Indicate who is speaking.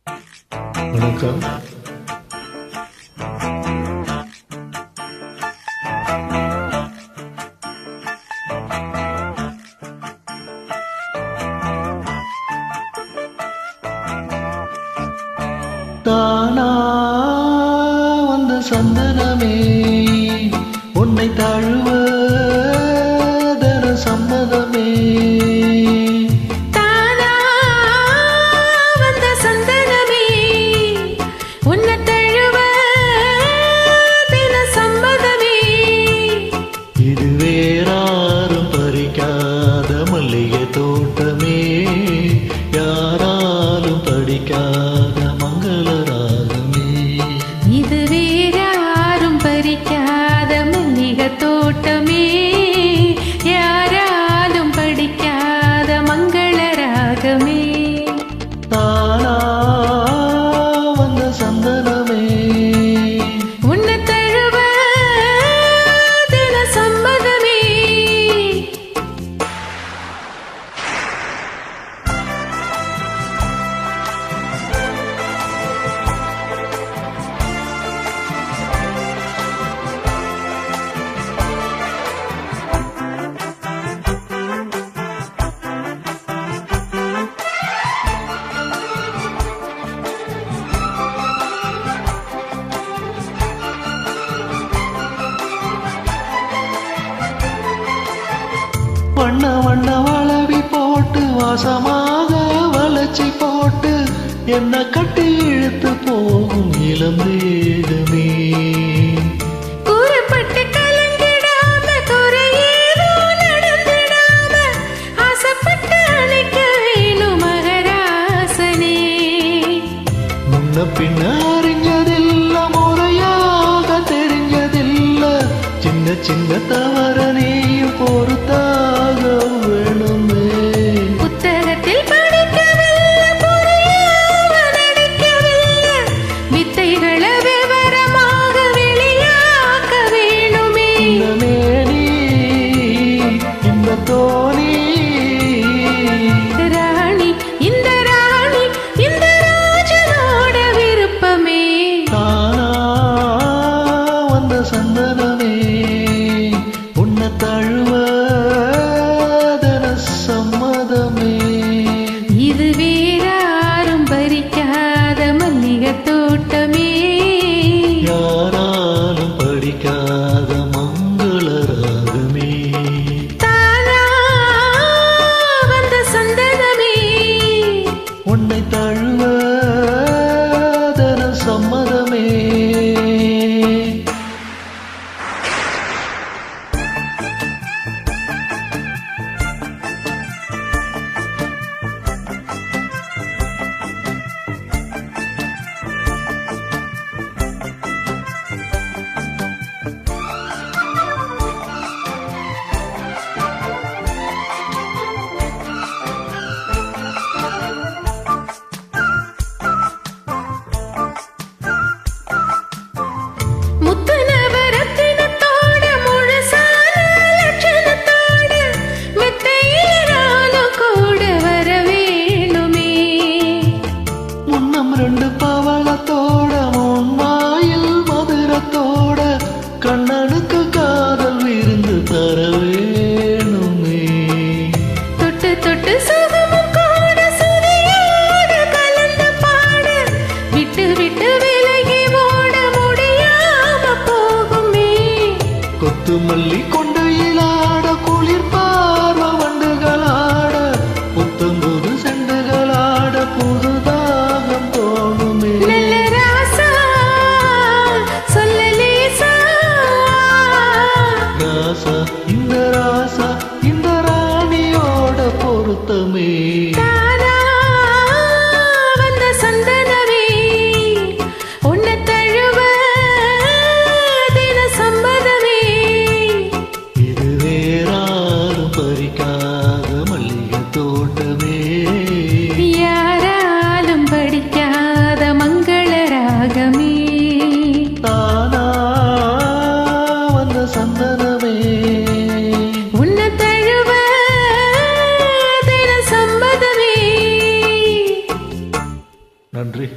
Speaker 1: வணக்கம். தானா வந்த சந்தனமே உன்னை தழுவ தர சம்மதமே.
Speaker 2: தானா வந்த சந்தனமே உன்னை தழுவ தின சம்மதமே.
Speaker 1: இது வேறாரும் பறிக்காத மல்லிகை தோட்டமே, யாராலும் படிக்காத மங்கள ராகமே.
Speaker 2: இது வேறாரும் பறிக்காத மல்லிகை தோட்டமே, யாராலும் படிக்காத மங்கள ராகமே.
Speaker 1: தானா வந்த சந்தனமே
Speaker 2: உன்னை தழுவ தின சம்மதமே.
Speaker 1: வண்ண வண்ண வளவி போட்டு வாசமாக வளைச்சி போட்டு என்ன கட்டி இழுத்து போகும் இளம் தேகமே.
Speaker 2: கூறப்பட்டு கலங்கிடாம குறையேதோ நடந்திடாம ஆசைப்பட்டு அணைக்க வேணும் மகராசனே.
Speaker 1: முன்ன பின்ன அறிஞ்சதில்ல, முறையாக தெரிஞ்சதில்ல, சின்ன சின்ன தவற நீயும் பொறுத்தாக வேணுமே.
Speaker 2: புத்தகத்தில் படிக்கவில்லை, புரியாம நடிக்கவில்லை, வித்தைகளை விவரமாக வெளியாக்க வேணுமே.
Speaker 1: இந்த மேனி இந்த தோணி
Speaker 2: ராணி இந்த ராணி இந்த ராஜனோட விருப்பமே.
Speaker 1: தானா வந்த சந்தனமே உன்னை நன்றி.